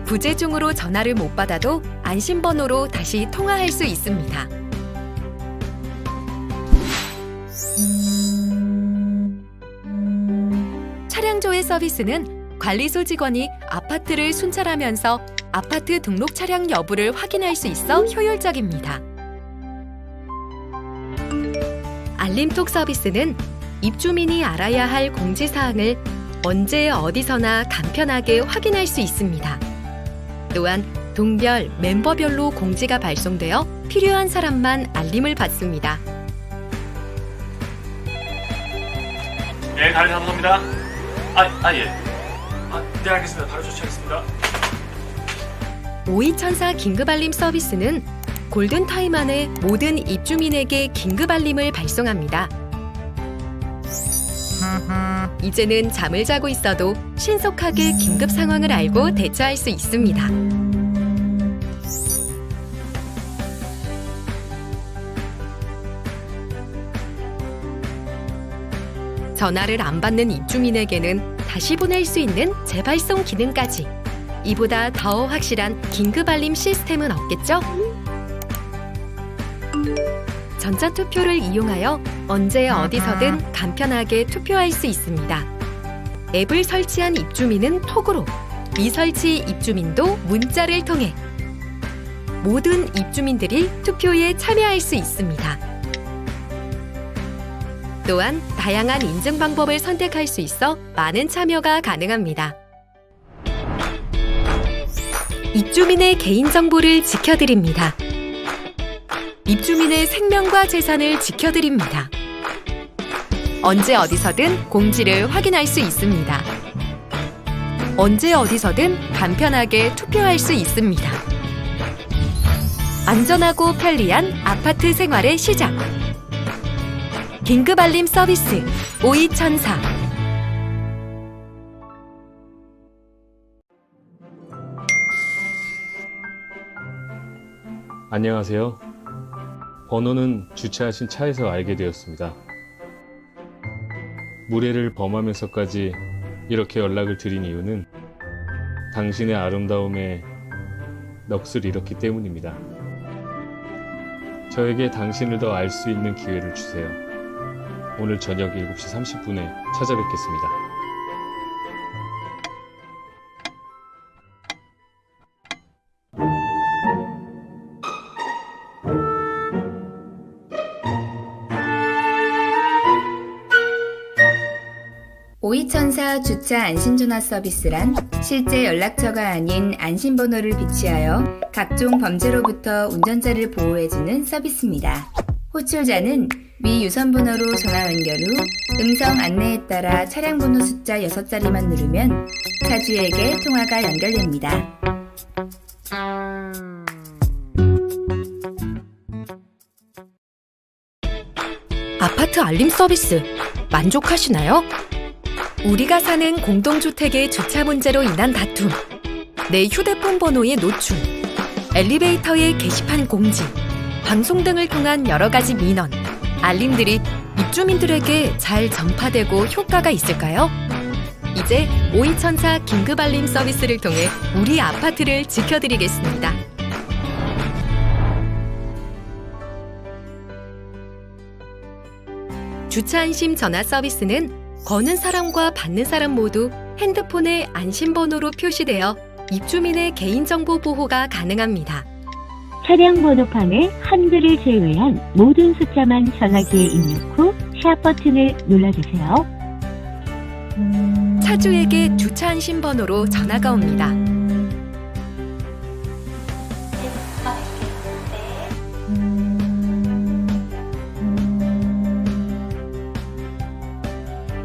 부재 중으로 전화를 못 받아도 안심 번호로 다시 통화할 수 있습니다. 차량조회 서비스는 관리소 직원이 아파트를 순찰하면서 아파트 등록 차량 여부를 확인할 수 있어 효율적입니다. 알림톡 서비스는 입주민이 알아야 할 공지사항을 언제 어디서나 간편하게 확인할 수 있습니다. 또한 동별, 멤버별로 공지가 발송되어 필요한 사람만 알림을 받습니다. 예, 다리 감사합니다. 예. 네, 알겠습니다. 바로 조치하겠습니다. 오이천사 긴급알림 서비스는 골든타임 안에 모든 입주민에게 긴급알림을 발송합니다. 이제는 잠을 자고 있어도 신속하게 긴급 상황을 알고 대처할 수 있습니다. 전화를 안 받는 입주민에게는 다시 보낼 수 있는 재발송 기능까지. 이보다 더 확실한 긴급알림 시스템은 없겠죠? 전자투표를 이용하여 언제 어디서든 간편하게 투표할 수 있습니다. 앱을 설치한 입주민은 톡으로, 미설치 입주민도 문자를 통해 모든 입주민들이 투표에 참여할 수 있습니다. 또한 다양한 인증 방법을 선택할 수 있어 많은 참여가 가능합니다. 입주민의 개인정보를 지켜드립니다. 입주민의 생명과 재산을 지켜드립니다. 언제 어디서든 공지를 확인할 수 있습니다. 언제 어디서든 간편하게 투표할 수 있습니다. 안전하고 편리한 아파트 생활의 시작. 긴급알림 서비스 오이천사. 안녕하세요. 번호는 주차하신 차에서 알게 되었습니다. 무례를 범하면서까지 이렇게 연락을 드린 이유는 당신의 아름다움에 넋을 잃었기 때문입니다. 저에게 당신을 더 알 수 있는 기회를 주세요. 오늘 저녁 7시 30분에 찾아뵙겠습니다. 오이천사 주차 안심전화 서비스란 실제 연락처가 아닌 안심번호를 비치하여 각종 범죄로부터 운전자를 보호해주는 서비스입니다. 호출자는 위 유선번호로 전화 연결 후 음성 안내에 따라 차량 번호 숫자 6자리만 누르면 차주에게 통화가 연결됩니다. 아파트 알림 서비스 만족하시나요? 우리가 사는 공동주택의 주차 문제로 인한 다툼, 내 휴대폰 번호의 노출, 엘리베이터의 게시판 공지, 방송 등을 통한 여러 가지 민원, 알림들이 입주민들에게 잘 전파되고 효과가 있을까요? 이제 오이천사 긴급알림 서비스를 통해 우리 아파트를 지켜드리겠습니다. 주차 안심 전화 서비스는 거는 사람과 받는 사람 모두 핸드폰의 안심번호로 표시되어 입주민의 개인정보 보호가 가능합니다. 차량 번호판에 한글을 제외한 모든 숫자만 전화기에 입력 후 샵 버튼을 눌러주세요. 차주에게 주차 안심 번호로 전화가 옵니다.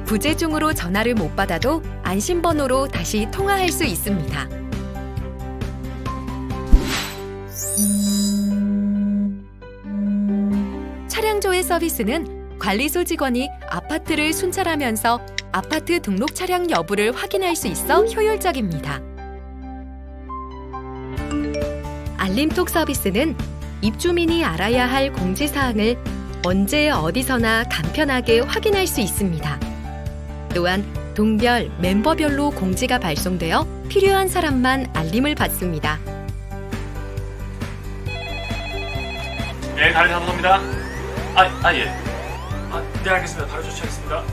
부재 중으로 전화를 못 받아도 안심 번호로 다시 통화할 수 있습니다. 차량조회 서비스는 관리소 직원이 아파트를 순찰하면서 아파트 등록 차량 여부를 확인할 수 있어 효율적입니다. 알림톡 서비스는 입주민이 알아야 할 공지사항을 언제 어디서나 간편하게 확인할 수 있습니다. 또한 동별, 멤버별로 공지가 발송되어 필요한 사람만 알림을 받습니다. 예, 관리 감사합니다. 예. 네, 알겠습니다. 바로 조치하겠습니다.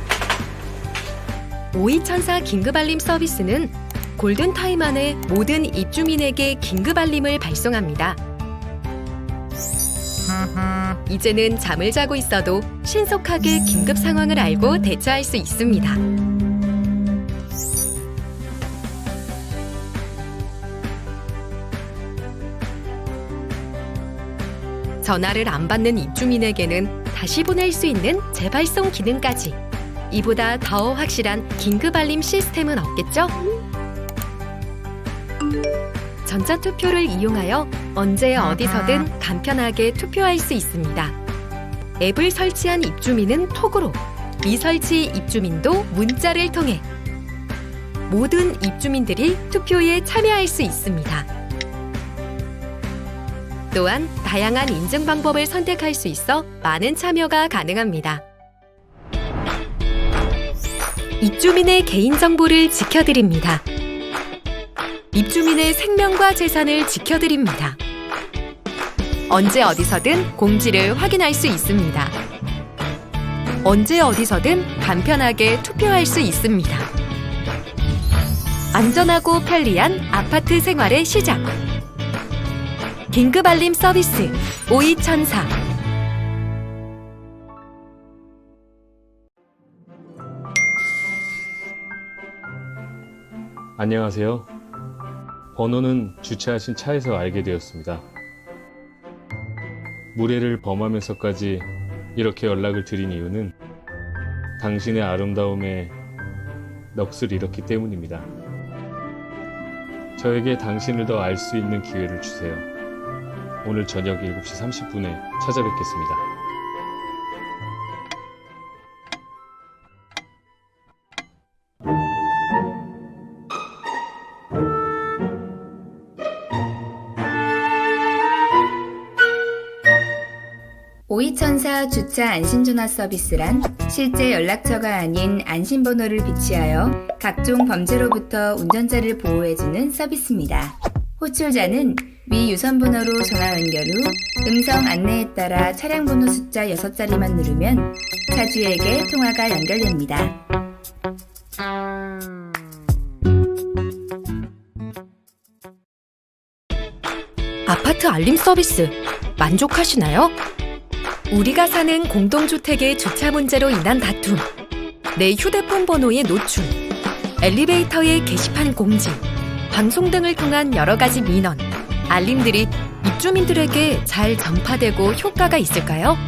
오이천사 긴급알림 서비스는 골든타임 안에 모든 입주민에게 긴급알림을 발송합니다. 이제는 잠을 자고 있어도 신속하게 긴급 상황을 알고 대처할 수 있습니다. 전화를 안 받는 입주민에게는 다시 보낼 수 있는 재발송 기능까지. 이보다 더 확실한 긴급알림 시스템은 없겠죠? 전자투표를 이용하여 언제 어디서든 간편하게 투표할 수 있습니다. 앱을 설치한 입주민은 톡으로, 미설치 입주민도 문자를 통해 모든 입주민들이 투표에 참여할 수 있습니다. 또한 다양한 인증 방법을 선택할 수 있어 많은 참여가 가능합니다. 입주민의 개인정보를 지켜드립니다. 입주민의 생명과 재산을 지켜드립니다. 언제 어디서든 공지를 확인할 수 있습니다. 언제 어디서든 간편하게 투표할 수 있습니다. 안전하고 편리한 아파트 생활의 시작. 긴급알림 서비스 오이천사. 안녕하세요. 번호는 주차하신 차에서 알게 되었습니다. 무례를 범하면서까지 이렇게 연락을 드린 이유는 당신의 아름다움에 넋을 잃었기 때문입니다. 저에게 당신을 더 알 수 있는 기회를 주세요. 오늘 저녁 7시 30분에 찾아뵙겠습니다. 오이천사 주차 안심전화 서비스란 실제 연락처가 아닌 안심번호를 비치하여 각종 범죄로부터 운전자를 보호해주는 서비스입니다. 호출자는 위 유선번호로 전화 연결 후 음성 안내에 따라 차량 번호 숫자 6자리만 누르면 차주에게 통화가 연결됩니다. 아파트 알림 서비스 만족하시나요? 우리가 사는 공동주택의 주차 문제로 인한 다툼, 내 휴대폰 번호의 노출, 엘리베이터의 게시판 공지, 방송 등을 통한 여러 가지 민원, 알림들이 입주민들에게 잘 전파되고 효과가 있을까요?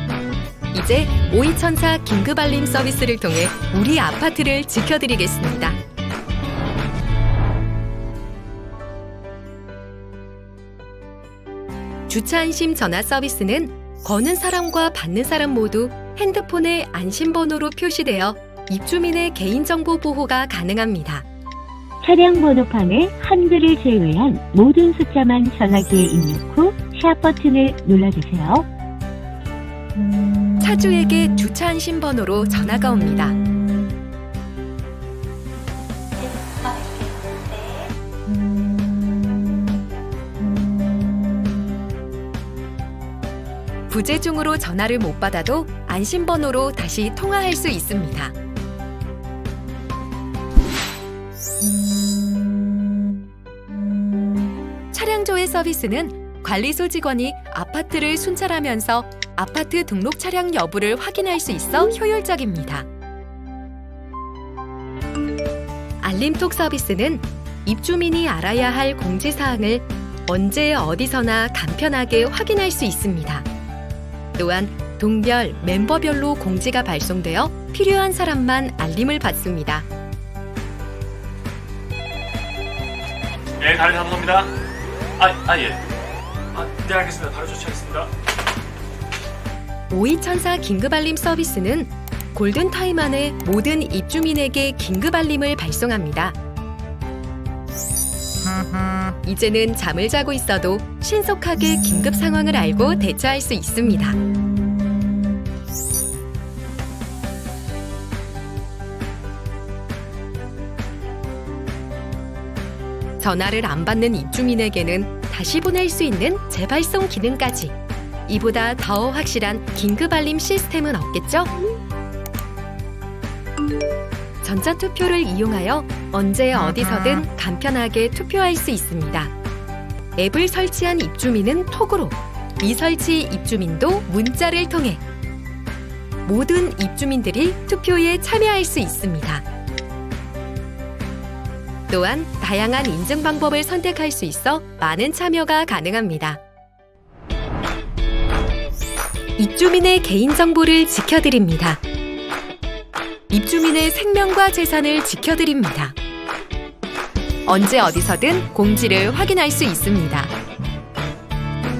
이제 오이천사 긴급알림 서비스를 통해 우리 아파트를 지켜드리겠습니다. 주차 안심 전화 서비스는 거는 사람과 받는 사람 모두 핸드폰의 안심번호로 표시되어 입주민의 개인정보 보호가 가능합니다. 차량 번호판에 한글을 제외한 모든 숫자만 전화기에 입력 후 샵 버튼을 눌러주세요. 차주에게 주차 안심번호로 전화가 옵니다. 부재 중으로 전화를 못 받아도 안심번호로 다시 통화할 수 있습니다. 차량조회 서비스는 관리소 직원이 아파트를 순찰하면서 아파트 등록 차량 여부를 확인할 수 있어 효율적입니다. 알림톡 서비스는 입주민이 알아야 할 공지사항을 언제 어디서나 간편하게 확인할 수 있습니다. 또한 동별, 멤버별로 공지가 발송되어 필요한 사람만 알림을 받습니다. 예, 관리 감사합니다. 예. 네, 알겠습니다. 바로 조치하겠습니다. 오이천사 긴급알림 서비스는 골든타임 안에 모든 입주민에게 긴급알림을 발송합니다. 이제는 잠을 자고 있어도 신속하게 긴급 상황을 알고 대처할 수 있습니다. 전화를 안 받는 입주민에게는 다시 보낼 수 있는 재발송 기능까지. 이보다 더 확실한 긴급알림 시스템은 없겠죠? 전자투표를 이용하여 언제 어디서든 간편하게 투표할 수 있습니다. 앱을 설치한 입주민은 톡으로, 미설치 입주민도 문자를 통해 모든 입주민들이 투표에 참여할 수 있습니다. 또한 다양한 인증 방법을 선택할 수 있어 많은 참여가 가능합니다. 입주민의 개인정보를 지켜드립니다. 입주민의 생명과 재산을 지켜드립니다. 언제 어디서든 공지를 확인할 수 있습니다.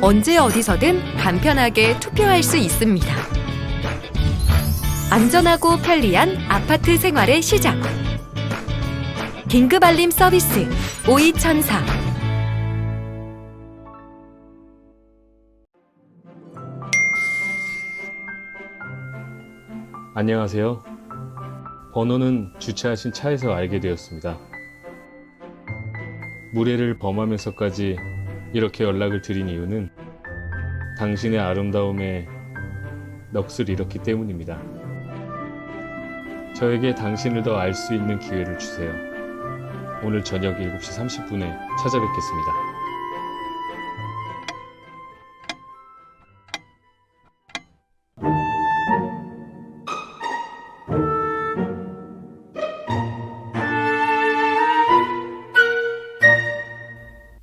언제 어디서든 간편하게 투표할 수 있습니다. 안전하고 편리한 아파트 생활의 시작. 긴급알림 서비스 오이천사. 안녕하세요. 번호는 주차하신 차에서 알게 되었습니다. 무례를 범하면서까지 이렇게 연락을 드린 이유는 당신의 아름다움에 넋을 잃었기 때문입니다. 저에게 당신을 더 알 수 있는 기회를 주세요. 오늘 저녁 7시 30분에 찾아뵙겠습니다.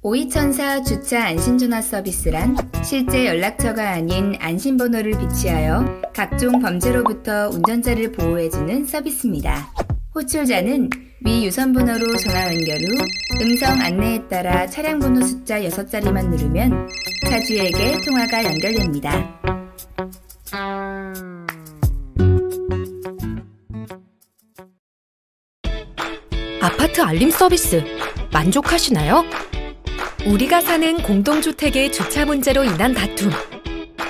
오이천사 주차 안심전화 서비스란 실제 연락처가 아닌 안심번호를 비치하여 각종 범죄로부터 운전자를 보호해주는 서비스입니다. 호출자는 위 유선번호로 전화 연결 후 음성 안내에 따라 차량 번호 숫자 6자리만 누르면 차주에게 통화가 연결됩니다. 아파트 알림 서비스 만족하시나요? 우리가 사는 공동주택의 주차 문제로 인한 다툼,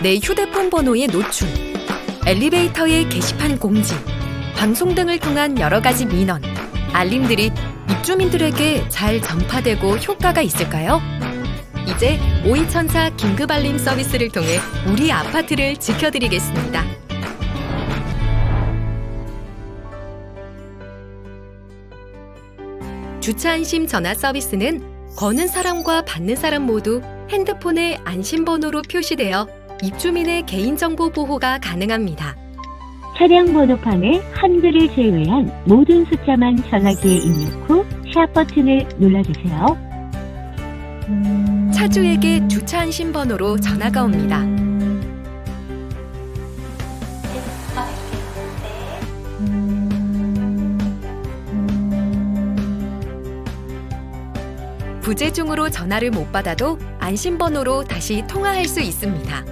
내 휴대폰 번호의 노출, 엘리베이터의 게시판 공지, 방송 등을 통한 여러 가지 민원, 알림들이 입주민들에게 잘 전파되고 효과가 있을까요? 이제 오이천사 긴급알림 서비스를 통해 우리 아파트를 지켜드리겠습니다. 주차 안심 전화 서비스는 거는 사람과 받는 사람 모두 핸드폰의 안심번호로 표시되어 입주민의 개인정보 보호가 가능합니다. 차량 번호판에 한글을 제외한 모든 숫자만 전화기에 입력 후 샵 버튼을 눌러주세요. 차주에게 주차 안심번호로 전화가 옵니다. 부재 중으로 전화를 못 받아도 안심번호로 다시 통화할 수 있습니다.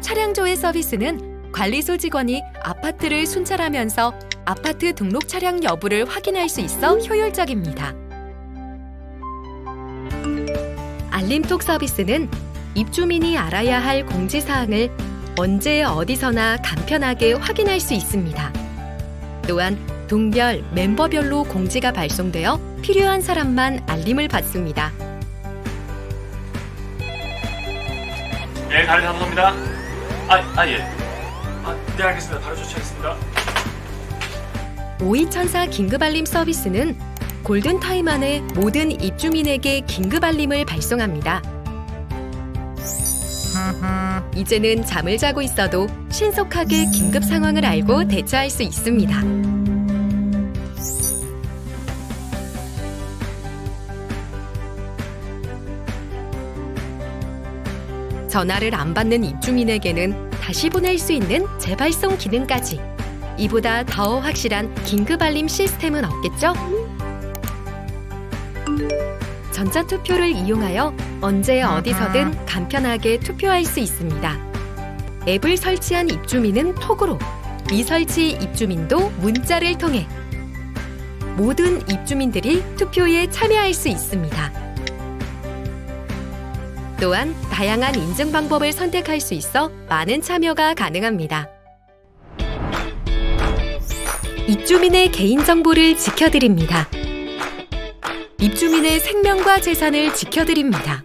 차량조회 서비스는 관리소 직원이 아파트를 순찰하면서 아파트 등록 차량 여부를 확인할 수 있어 효율적입니다. 알림톡 서비스는 입주민이 알아야 할 공지사항을 언제 어디서나 간편하게 확인할 수 있습니다. 또한 동별, 멤버별로 공지가 발송되어 필요한 사람만 알림을 받습니다. 예, 다리 감사합니다. 예. 네, 알겠습니다. 바로 조치하겠습니다. 오이천사 긴급알림 서비스는 골든타임 안에 모든 입주민에게 긴급알림을 발송합니다. 이제는 잠을 자고 있어도 신속하게 긴급 상황을 알고 대처할 수 있습니다. 전화를 안 받는 입주민에게는 다시 보낼 수 있는 재발송 기능까지. 이보다 더 확실한 긴급알림 시스템은 없겠죠? 전자투표를 이용하여 언제 어디서든 간편하게 투표할 수 있습니다. 앱을 설치한 입주민은 톡으로, 미설치 입주민도 문자를 통해 모든 입주민들이 투표에 참여할 수 있습니다. 또한 다양한 인증 방법을 선택할 수 있어 많은 참여가 가능합니다. 입주민의 개인정보를 지켜드립니다. 입주민의 생명과 재산을 지켜드립니다.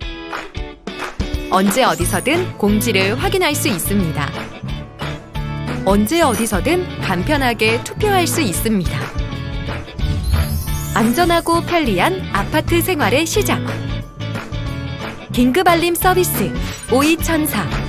언제 어디서든 공지를 확인할 수 있습니다. 언제 어디서든 간편하게 투표할 수 있습니다. 안전하고 편리한 아파트 생활의 시작. 긴급 알림 서비스 52104